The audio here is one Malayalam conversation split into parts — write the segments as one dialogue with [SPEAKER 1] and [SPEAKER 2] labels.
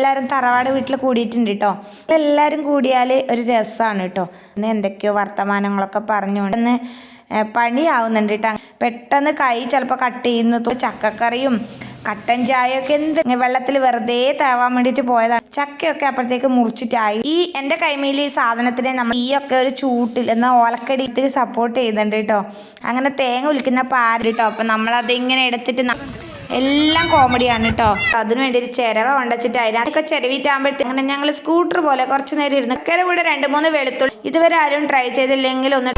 [SPEAKER 1] നമ്മളെല്ലാവരും തറവാട് വീട്ടിൽ കൂടിയിട്ടുണ്ട് കേട്ടോ. എല്ലാവരും കൂടിയാൽ ഒരു രസമാണ് കേട്ടോ. ഇന്ന് എന്തൊക്കെയോ വർത്തമാനങ്ങളൊക്കെ പറഞ്ഞുകൊണ്ട് പണിയാവുന്നുണ്ട് കേട്ടോ. പെട്ടെന്ന് കൈ ചിലപ്പോൾ കട്ട് ചെയ്യുന്നു. ചക്കക്കറിയും കട്ടൻ ചായയൊക്കെ എന്ത് വെള്ളത്തിൽ വെറുതെ തേവാൻ വേണ്ടിയിട്ട് പോയതാണ്. ചക്കയൊക്കെ അപ്പോഴത്തേക്ക് മുറിച്ചിട്ടായി. ഈ എൻ്റെ കൈമയിൽ ഈ സാധനത്തിനെ നമ്മൾ ഈ ഒക്കെ ഒരു ചൂട്ടിൽ എന്നാൽ ഓലക്കടി ഇത്തിരി സപ്പോർട്ട് ചെയ്യുന്നുണ്ട് കേട്ടോ. അങ്ങനെ തേങ്ങ ഉലിക്കുന്ന പാല് കേട്ടോ. അപ്പം നമ്മളതിങ്ങനെ എടുത്തിട്ട് എല്ലാം കോമഡിയാണ് കേട്ടോ. അതിനു വേണ്ടി ഒരു ചിരവ കൊണ്ടുവച്ചിട്ട് അതിനൊക്കെ ചിരവിട്ടാകുമ്പോഴത്തേക്ക് അങ്ങനെ ഞങ്ങൾ സ്കൂട്ടർ പോലെ കുറച്ച് നേരം ഇരുന്ന് കൂടെ 2-3 വെളുത്തുള്ളി ഇതുവരെ ആരും ട്രൈ ചെയ്തില്ലെങ്കിൽ ഒന്ന്.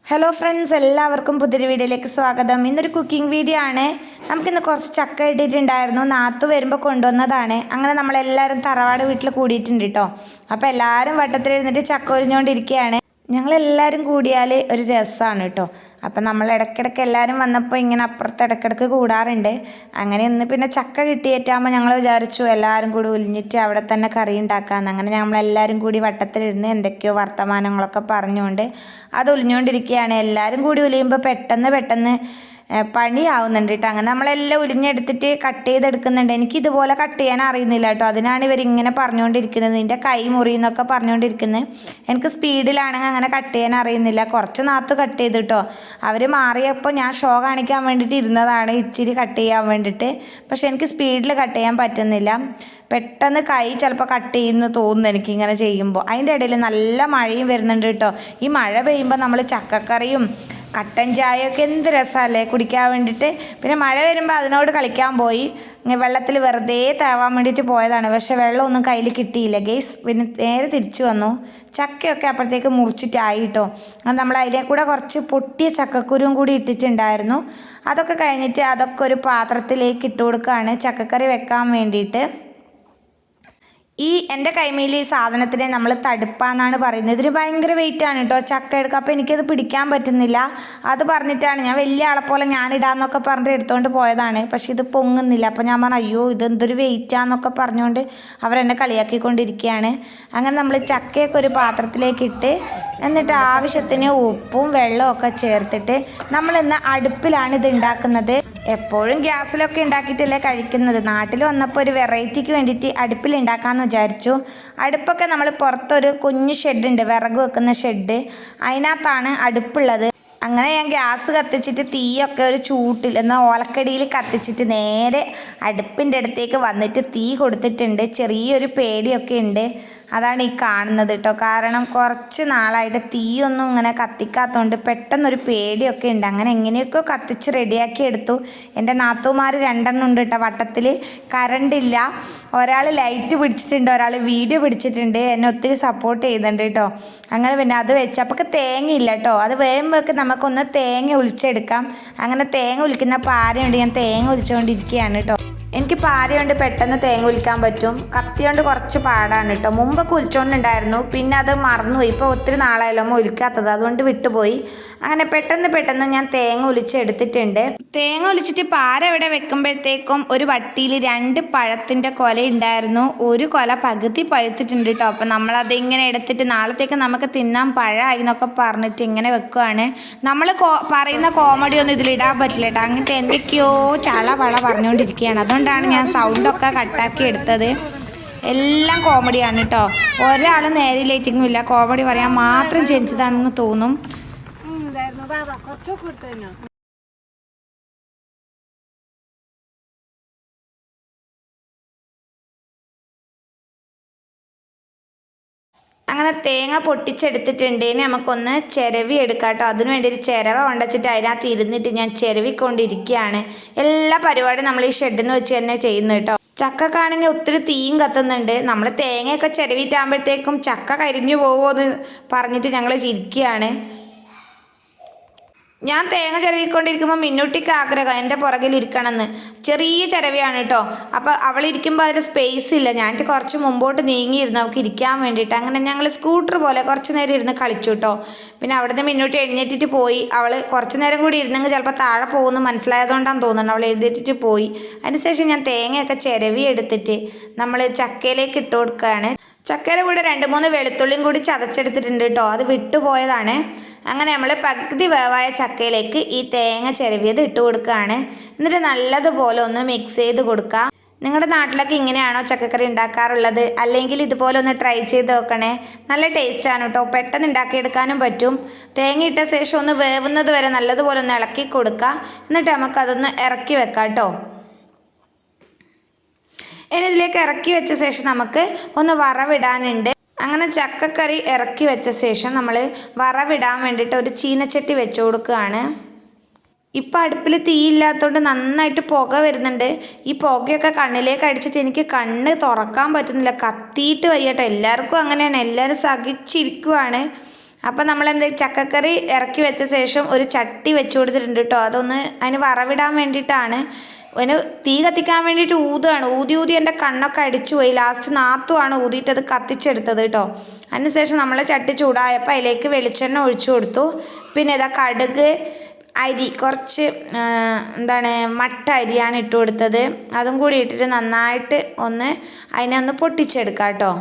[SPEAKER 1] ഹലോ ഫ്രണ്ട്സ്, എല്ലാവർക്കും പുതിയൊരു വീഡിയോയിലേക്ക് സ്വാഗതം. ഇന്നൊരു കുക്കിംഗ് വീഡിയോ ആണ്. നമുക്കിന്ന് കുറച്ച് ചക്ക ഇട്ടിട്ടുണ്ടായിരുന്നു. നാത്തു വരുമ്പോൾ കൊണ്ടുവന്നതാണ്. അങ്ങനെ നമ്മളെല്ലാവരും തറവാട് വീട്ടിൽ കൂടിയിട്ടുണ്ട് കേട്ടോ. അപ്പോൾ എല്ലാവരും വട്ടത്തിലിരുന്നിട്ട് ചക്ക ഉരിഞ്ഞുകൊണ്ടിരിക്കുകയാണ്. ഞങ്ങളെല്ലാവരും കൂടിയാൽ ഒരു രസമാണ് കേട്ടോ. അപ്പം നമ്മൾ ഇടയ്ക്കിടയ്ക്ക് എല്ലാവരും വന്നപ്പോൾ ഇങ്ങനെ അപ്പുറത്ത് ഇടയ്ക്കിടയ്ക്ക് കൂടാറുണ്ട്. അങ്ങനെ ഇന്ന് പിന്നെ ചക്ക കിട്ടിയേറ്റാകുമ്പോൾ ഞങ്ങൾ വിചാരിച്ചു എല്ലാവരും കൂടി ഉലിഞ്ഞിട്ട് അവിടെ തന്നെ കറി ഉണ്ടാക്കാമെന്ന്. അങ്ങനെ നമ്മളെല്ലാവരും കൂടി വട്ടത്തിലിരുന്ന് എന്തൊക്കെയോ വർത്തമാനങ്ങളൊക്കെ പറഞ്ഞുകൊണ്ട് അത് ഉലിഞ്ഞുകൊണ്ടിരിക്കുകയാണ്. എല്ലാവരും കൂടി ഉലിയുമ്പോൾ പെട്ടെന്ന് പണിയാവുന്നുണ്ട് കേട്ടോ. അങ്ങനെ നമ്മളെല്ലാം ഉലിഞ്ഞെടുത്തിട്ട് കട്ട് ചെയ്തെടുക്കുന്നുണ്ട്. എനിക്ക് ഇതുപോലെ കട്ട് ചെയ്യാൻ അറിയുന്നില്ല കേട്ടോ. അതിനാണ് ഇവരിങ്ങനെ പറഞ്ഞുകൊണ്ടിരിക്കുന്നത്, നിൻ്റെ കൈ മുറിയെന്നൊക്കെ പറഞ്ഞുകൊണ്ടിരിക്കുന്നത്. എനിക്ക് സ്പീഡിലാണെങ്കിൽ അങ്ങനെ കട്ട് ചെയ്യാൻ അറിയുന്നില്ല. കുറച്ച് നാത്ത് കട്ട് ചെയ്തു കേട്ടോ. അവർ മാറിയപ്പോൾ ഞാൻ ഷോ കാണിക്കാൻ വേണ്ടിയിട്ട് ഇരുന്നതാണ്, ഇച്ചിരി കട്ട് ചെയ്യാൻ വേണ്ടിയിട്ട്. പക്ഷെ എനിക്ക് സ്പീഡിൽ കട്ട് ചെയ്യാൻ പറ്റുന്നില്ല. പെട്ടെന്ന് കൈ ചിലപ്പോൾ കട്ട് ചെയ്യുന്നു തോന്നുന്നു എനിക്കിങ്ങനെ ചെയ്യുമ്പോൾ. അതിൻ്റെ ഇടയിൽ നല്ല മഴയും വരുന്നുണ്ട് കേട്ടോ. ഈ മഴ പെയ്യുമ്പോൾ നമ്മൾ ചക്കക്കറിയും കട്ടൻ ചായയൊക്കെ എന്ത് രസമല്ലേ കുടിക്കാൻ വേണ്ടിയിട്ട്. പിന്നെ മഴ വരുമ്പോൾ അതിനോട് കളിക്കാൻ പോയി. വെള്ളത്തിൽ വെറുതെ തേവാൻ വേണ്ടിയിട്ട് പോയതാണ്. പക്ഷേ വെള്ളമൊന്നും കയ്യിൽ കിട്ടിയില്ല ഗെയ്സ്. പിന്നെ നേരെ തിരിച്ചു വന്നു. ചക്കയൊക്കെ അപ്പോഴത്തേക്ക് മുറിച്ചിട്ടായി കേട്ടോ. അത് നമ്മൾ അതിലെ കൂടെ കുറച്ച് പൊട്ടിയ ചക്കക്കുരും കൂടി ഇട്ടിട്ടുണ്ടായിരുന്നു. അതൊക്കെ കഴിഞ്ഞിട്ട് അതൊക്കെ ഒരു പാത്രത്തിലേക്ക് ഇട്ട് കൊടുക്കുകയാണ് ചക്കക്കറി വെക്കാൻ വേണ്ടിയിട്ട്. ഈ എൻ്റെ കൈമയിൽ ഈ സാധനത്തിനെ നമ്മൾ തടുപ്പാന്നാണ് പറയുന്നത്. ഇതിന് ഭയങ്കര വെയിറ്റാണ് കേട്ടോ ചക്ക എടുക്കുക. അപ്പോൾ എനിക്കത് പിടിക്കാൻ പറ്റുന്നില്ല. അത് പറഞ്ഞിട്ടാണ് ഞാൻ വലിയ ആളെപ്പോലെ ഞാനിടാമെന്നൊക്കെ പറഞ്ഞിട്ട് എടുത്തുകൊണ്ട് പോയതാണ്. പക്ഷേ ഇത് പൊങ്ങുന്നില്ല. അപ്പോൾ ഞാൻ പറഞ്ഞു അയ്യോ ഇതെന്തൊരു വെയിറ്റാന്നൊക്കെ പറഞ്ഞുകൊണ്ട് അവരെന്നെ കളിയാക്കിക്കൊണ്ടിരിക്കുകയാണ്. അങ്ങനെ നമ്മൾ ചക്കയൊക്കെ ഒരു പാത്രത്തിലേക്ക് ഇട്ട് എന്നിട്ട് ആവശ്യത്തിന് ഉപ്പും വെള്ളവും ഒക്കെ ചേർത്തിട്ട് നമ്മളിന്ന് അടുപ്പിലാണ് ഇത് ഉണ്ടാക്കുന്നത്. എപ്പോഴും ഗ്യാസിലൊക്കെ ഉണ്ടാക്കിയിട്ടല്ലേ കഴിക്കുന്നത്. നാട്ടിൽ വന്നപ്പോൾ ഒരു വെറൈറ്റിക്ക് വേണ്ടിയിട്ട് അടുപ്പിൽ ഉണ്ടാക്കാമെന്ന് വിചാരിച്ചു. അടുപ്പൊക്കെ നമ്മൾ പുറത്തൊരു കുഞ്ഞു ഷെഡുണ്ട്, വിറക് വെക്കുന്ന ഷെഡ്, അതിനകത്താണ് അടുപ്പുള്ളത്. അങ്ങനെ ഞാൻ ഗ്യാസ് കത്തിച്ചിട്ട് തീയൊക്കെ ഒരു ചൂട്ടിൽ എന്നാൽ ഓലക്കടിയിൽ കത്തിച്ചിട്ട് നേരെ അടുപ്പിൻ്റെ അടുത്തേക്ക് വന്നിട്ട് തീ കൊടുത്തിട്ടുണ്ട്. ചെറിയൊരു പേടിയൊക്കെ ഉണ്ട്. അതാണ് ഈ കാണുന്നത് കേട്ടോ. കാരണം കുറച്ച് നാളായിട്ട് തീയൊന്നും ഇങ്ങനെ കത്തിക്കാത്തതുകൊണ്ട് പെട്ടെന്നൊരു പേടിയൊക്കെ ഉണ്ട്. അങ്ങനെ എങ്ങനെയൊക്കെ കത്തിച്ച് റെഡിയാക്കി എടുത്തു. എൻ്റെ നാത്തൂമാർ 2 ഉണ്ട് കേട്ടോ വട്ടത്തിൽ. കറണ്ടില്ല. ഒരാൾ ലൈറ്റ് പിടിച്ചിട്ടുണ്ട്, ഒരാൾ വീഡിയോ പിടിച്ചിട്ടുണ്ട്. എന്നെ ഒത്തിരി സപ്പോർട്ട് ചെയ്യുന്നുണ്ട് കേട്ടോ. അങ്ങനെ പിന്നെ അത് വെച്ചപ്പോൾ തേങ്ങയില്ല കേട്ടോ. അത് വേകുമ്പോഴൊക്കെ നമുക്കൊന്ന് തേങ്ങ ഒലിച്ചെടുക്കാം. അങ്ങനെ തേങ്ങ ഒലിക്കുന്ന പാരയുണ്ട്. ഞാൻ തേങ്ങ ഒലിച്ചുകൊണ്ടിരിക്കുകയാണ് കേട്ടോ. എനിക്ക് പാര കൊണ്ട് പെട്ടെന്ന് തേങ്ങ ഒലിക്കാൻ പറ്റും. കത്തി കൊണ്ട് കുറച്ച് പാടാണ് കേട്ടോ. മുമ്പൊക്കെ ഒലിച്ചുകൊണ്ടുണ്ടായിരുന്നു, പിന്നെ അത് മറന്നുപോയി. ഇപ്പോൾ ഒത്തിരി നാളായല്ലോ ഒലിക്കാത്തത്, അതുകൊണ്ട് വിട്ടുപോയി. അങ്ങനെ പെട്ടെന്ന് ഞാൻ തേങ്ങ ഒലിച്ചെടുത്തിട്ടുണ്ട്. തേങ്ങ ഒലിച്ചിട്ട് പാര ഇവിടെ വെക്കുമ്പോഴത്തേക്കും ഒരു വട്ടിയിൽ 2 പഴത്തിൻ്റെ കൊല ഉണ്ടായിരുന്നു. ഒരു കൊല പകുതി പഴുത്തിട്ടുണ്ട് കേട്ടോ. അപ്പം നമ്മളത് ഇങ്ങനെ എടുത്തിട്ട് നാളത്തേക്ക് നമുക്ക് തിന്നാൻ പഴമായി എന്നൊക്കെ പറഞ്ഞിട്ട് ഇങ്ങനെ വെക്കുകയാണ്. നമ്മൾ പറയുന്ന കോമഡി ഒന്നും ഇതിലിടാൻ പറ്റില്ല കേട്ടോ. അങ്ങനത്തെ എന്തൊക്കെയോ ചള പറഞ്ഞുകൊണ്ടിരിക്കുകയാണ്. അതുകൊണ്ടാണ് ഞാൻ സൗണ്ടൊക്കെ കട്ടാക്കി എടുത്തത്. എല്ലാം കോമഡിയാണ് കേട്ടോ. ഒരാൾ നേരിലേറ്റിങ്ങും ഇല്ല. കോമഡി പറയാൻ മാത്രം ജനിച്ചതാണെന്ന് തോന്നും. അങ്ങനെ തേങ്ങ പൊട്ടിച്ചെടുത്തിട്ടുണ്ട്. ഇനി നമുക്കൊന്ന് ചിരവി എടുക്കാം കേട്ടോ. അതിനു വേണ്ടി ഒരു ചിരവ കൊണ്ടുവച്ചിട്ട് അതിനകത്ത് ഇരുന്നിട്ട് ഞാൻ ചിരവിക്കൊണ്ടിരിക്കുകയാണ്. എല്ലാ പരിപാടിയും നമ്മൾ ഈ ഷെഡിൽ നിന്ന് വെച്ച് തന്നെ ചെയ്യുന്നത് കേട്ടോ. ചക്കക്കാണെങ്കിൽ ഒത്തിരി തീയും കത്തുന്നുണ്ട്. നമ്മൾ തേങ്ങയൊക്കെ ചിരവിട്ടാകുമ്പോഴത്തേക്കും ചക്ക കരിഞ്ഞു പോകുമോ എന്ന് പറഞ്ഞിട്ട് ഞങ്ങൾ ചിരിക്കുകയാണ്. ഞാൻ തേങ്ങ ചിരവിക്കൊണ്ടിരിക്കുമ്പോൾ മിന്നുട്ടിക്ക് ആഗ്രഹം എൻ്റെ പുറകിലിരിക്കണമെന്ന്. ചെറിയ ചിരവിയാണ് കേട്ടോ. അപ്പോൾ അവളിരിക്കുമ്പോൾ അതിൽ സ്പേസ് ഇല്ല. ഞാനിട്ട് കുറച്ച് മുമ്പോട്ട് നീങ്ങിയിരുന്നു അവൾക്ക് ഇരിക്കാൻ വേണ്ടിയിട്ട്. അങ്ങനെ ഞങ്ങൾ സ്കൂട്ടർ പോലെ കുറച്ച് നേരം ഇരുന്ന് കളിച്ചു കേട്ടോ. പിന്നെ അവിടുന്ന് മിന്നുട്ടി എഴുന്നേറ്റിട്ട് പോയി. അവൾ കുറച്ച് നേരം കൂടി ഇരുന്നെങ്കിൽ ചിലപ്പോൾ താഴെ പോകുമെന്ന് മനസ്സിലായതുകൊണ്ടാണ് തോന്നുന്നത്. അവൾ എഴുന്നേറ്റിട്ട് പോയി. അതിനുശേഷം ഞാൻ തേങ്ങയൊക്കെ ചിരവി എടുത്തിട്ട് നമ്മൾ ചക്കയിലേക്ക് ഇട്ട് കൊടുക്കുകയാണ്. ചക്കയുടെ കൂടെ 2-3 വെളുത്തുള്ളിയും കൂടി ചതച്ചെടുത്തിട്ടുണ്ട് കേട്ടോ. അത് വിട്ടുപോയതാണ്. അങ്ങനെ നമ്മൾ പകുതി വേവായ ചക്കയിലേക്ക് ഈ തേങ്ങ ചിരവിയത് ഇട്ട് കൊടുക്കുകയാണ്. എന്നിട്ട് നല്ലതുപോലെ ഒന്ന് മിക്സ് ചെയ്ത് കൊടുക്കുക. നിങ്ങളുടെ നാട്ടിലൊക്കെ ഇങ്ങനെയാണോ ചക്കക്കറി ഉണ്ടാക്കാറുള്ളത്? അല്ലെങ്കിൽ ഇതുപോലെ ഒന്ന് ട്രൈ ചെയ്ത് നോക്കണേ. നല്ല ടേസ്റ്റാണ് കേട്ടോ. പെട്ടെന്ന് ഉണ്ടാക്കിയെടുക്കാനും പറ്റും. തേങ്ങ ഇട്ട ശേഷം ഒന്ന് വേവുന്നത് വരെ നല്ലതുപോലെ ഒന്ന് ഇളക്കി കൊടുക്കുക. എന്നിട്ട് നമുക്കതൊന്ന് ഇറക്കി വെക്കാം കേട്ടോ. ഇനി ഇതിലേക്ക് ഇറക്കി വെച്ച ശേഷം നമുക്ക് ഒന്ന് വറവിടാനുണ്ട്. അങ്ങനെ ചക്കക്കറി ഇറക്കി വെച്ച ശേഷം നമ്മൾ വറവിടാൻ വേണ്ടിയിട്ട് ഒരു ചീനച്ചട്ടി വെച്ച് കൊടുക്കുകയാണ്. ഇപ്പം അടുപ്പിൽ തീയില്ലാത്തതുകൊണ്ട് നന്നായിട്ട് പുക വരുന്നുണ്ട്. ഈ പുകയൊക്കെ കണ്ണിലേക്ക് അടിച്ചിട്ട് എനിക്ക് കണ്ണ് തുറക്കാൻ പറ്റുന്നില്ല. കത്തിയിട്ട് വയ്യട്ടോ. എല്ലാവർക്കും അങ്ങനെയാണ്. എല്ലാവരും സഹിച്ചിരിക്കുവാണ്. അപ്പം നമ്മളെന്ത് ചക്കക്കറി ഇറക്കി വെച്ച ശേഷം ഒരു ചട്ടി വെച്ച് കൊടുത്തിട്ടുണ്ട് കേട്ടോ. അതൊന്ന് അതിന് വറവിടാൻ വേണ്ടിയിട്ടാണ്. അതിന് തീ കത്തിക്കാൻ വേണ്ടിയിട്ട് ഊതുകയാണ്. ഊതി എൻ്റെ കണ്ണൊക്കെ അടിച്ചു പോയി. ലാസ്റ്റ് നാത്തുമാണ് ഊതിയിട്ട് അത് കത്തിച്ചെടുത്തത് കേട്ടോ. അതിനുശേഷം നമ്മൾ ചട്ടി ചൂടായപ്പോൾ അതിലേക്ക് വെളിച്ചെണ്ണ ഒഴിച്ചു കൊടുത്തു. പിന്നെ ഇതാ കടുക്, അരി, കുറച്ച് മട്ട അരിയാണ് ഇട്ട് കൊടുത്തത്. അതും കൂടി ഇട്ടിട്ട് നന്നായിട്ട് അതിനെ ഒന്ന് പൊട്ടിച്ചെടുക്കാം കേട്ടോ.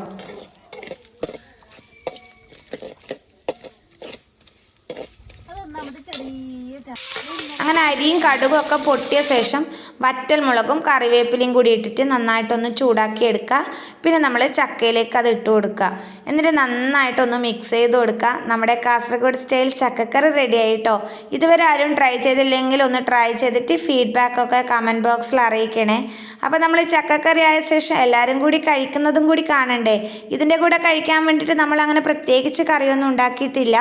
[SPEAKER 1] അങ്ങനെ അരിയും കടുകും ഒക്കെ പൊട്ടിയ ശേഷം വറ്റൽമുളകും കറിവേപ്പിലയും കൂടി ഇട്ടിട്ട് നന്നായിട്ടൊന്ന് ചൂടാക്കി എടുക്കുക. പിന്നെ നമ്മൾ ചക്കയിലേക്ക് അത് ഇട്ട് കൊടുക്കുക. എന്നിട്ട് നന്നായിട്ടൊന്ന് മിക്സ് ചെയ്ത് കൊടുക്കുക. നമ്മുടെ കാസർഗോഡ് സ്റ്റൈൽ ചക്കക്കറി റെഡി ആയിട്ടോ. ഇതുവരെ ആരും ട്രൈ ചെയ്തില്ലെങ്കിൽ ഒന്ന് ട്രൈ ചെയ്തിട്ട് ഫീഡ്ബാക്കൊക്കെ കമൻറ്റ് ബോക്സിൽ അറിയിക്കണേ. അപ്പോൾ നമ്മൾ ചക്കക്കറി ആയ ശേഷം എല്ലാവരും കൂടി കഴിക്കുന്നതും കൂടി കാണണ്ടേ. ഇതിൻ്റെ കൂടെ കഴിക്കാൻ വേണ്ടിയിട്ട് നമ്മളങ്ങനെ പ്രത്യേകിച്ച് കറിയൊന്നും ഉണ്ടാക്കിയിട്ടില്ല.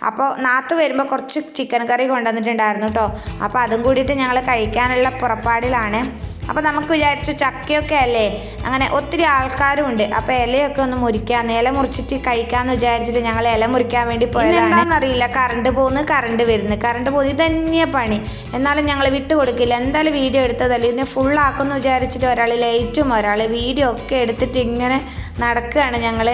[SPEAKER 1] അപ്പോൾ നാത്തു വരുമ്പോൾ കുറച്ച് ചിക്കൻ കറി കൊണ്ടുവന്നിട്ടുണ്ടായിരുന്നു കേട്ടോ. അപ്പോൾ അതും കൂടിയിട്ട് ഞങ്ങൾ കഴിക്കാനുള്ള പുറപ്പാടിലാണ്. അപ്പോൾ നമുക്ക് വിചാരിച്ചു ചക്കയൊക്കെ അല്ലേ, അങ്ങനെ ഒത്തിരി ആൾക്കാരും ഉണ്ട്. അപ്പോൾ ഇലയൊക്കെ ഒന്ന് മുറിക്കാമെന്ന്, ഇല മുറിച്ചിട്ട് കഴിക്കാമെന്ന് വിചാരിച്ചിട്ട് ഞങ്ങൾ ഇല മുറിക്കാൻ വേണ്ടി പോയതാണ്. എന്താണെന്നറിയില്ല, കറണ്ട് വരുന്നു. കറണ്ട് പോകുന്നു. ഇതന്നെയാണ് പണി. എന്നാലും ഞങ്ങൾ വിട്ടു കൊടുക്കില്ല. എന്തായാലും വീഡിയോ എടുത്തതല്ലേ, ഇതിനെ ഫുള്ളാക്കുമെന്ന് വിചാരിച്ചിട്ട് ഒരാൾ ലൈറ്റും ഒരാൾ വീഡിയോ ഒക്കെ എടുത്തിട്ട് ഇങ്ങനെ നടക്കുകയാണ് ഞങ്ങൾ.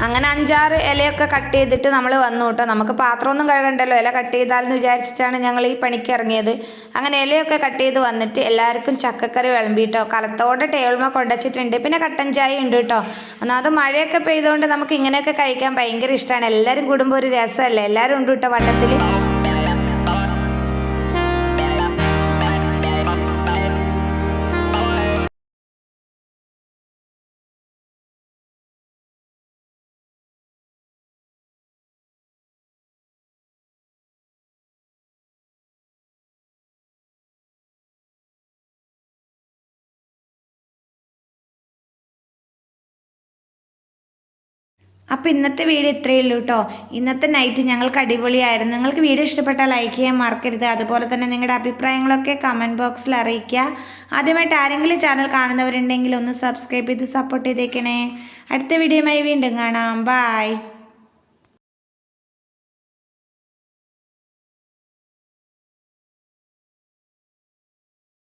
[SPEAKER 1] അങ്ങനെ 5-6 ഇലയൊക്കെ കട്ട് ചെയ്തിട്ട് നമ്മൾ വന്നു കേട്ടോ. നമുക്ക് പാത്രമൊന്നും കഴുകണ്ടല്ലോ, ഇല കട്ട് ചെയ്താലെന്ന് വിചാരിച്ചിട്ടാണ് ഞങ്ങൾ ഈ പണിക്ക് ഇറങ്ങിയത്. അങ്ങനെ ഇലയൊക്കെ കട്ട് ചെയ്ത് വന്നിട്ട് എല്ലാവർക്കും ചക്കക്കറി വിളമ്പിട്ടോ. കലത്തോടെ ടേബിൾമ കൊണ്ടുവച്ചിട്ടുണ്ട്. പിന്നെ കട്ടൻ ചായ ഉണ്ട് കേട്ടോ. ഒന്നാമത് മഴയൊക്കെ പെയ്തുകൊണ്ട് നമുക്ക് ഇങ്ങനെയൊക്കെ കഴിക്കാൻ ഭയങ്കര ഇഷ്ടമാണ്. എല്ലാവരും കൂടുമ്പോൾ ഒരു രസമല്ലേ. എല്ലാവരും ഉണ്ട് കേട്ടോ വട്ടത്തിൽ. അപ്പോൾ ഇന്നത്തെ വീഡിയോ ഇത്രയേ ഉള്ളൂ കേട്ടോ. ഇന്നത്തെ നൈറ്റ് ഞങ്ങൾക്ക് അടിപൊളിയായിരുന്നു. നിങ്ങൾക്ക് വീഡിയോ ഇഷ്ടപ്പെട്ടാൽ ലൈക്ക് ചെയ്യാൻ മറക്കരുത്. അതുപോലെ തന്നെ നിങ്ങളുടെ അഭിപ്രായങ്ങളൊക്കെ കമൻറ്റ് ബോക്സിൽ അറിയിക്കുക. ആദ്യമായിട്ട് ആരെങ്കിലും ചാനൽ കാണുന്നവരുണ്ടെങ്കിൽ ഒന്ന് സബ്സ്ക്രൈബ് ചെയ്ത് സപ്പോർട്ട് ചെയ്തേക്കണേ. അടുത്ത വീഡിയോയുമായി വീണ്ടും കാണാം. ബൈ.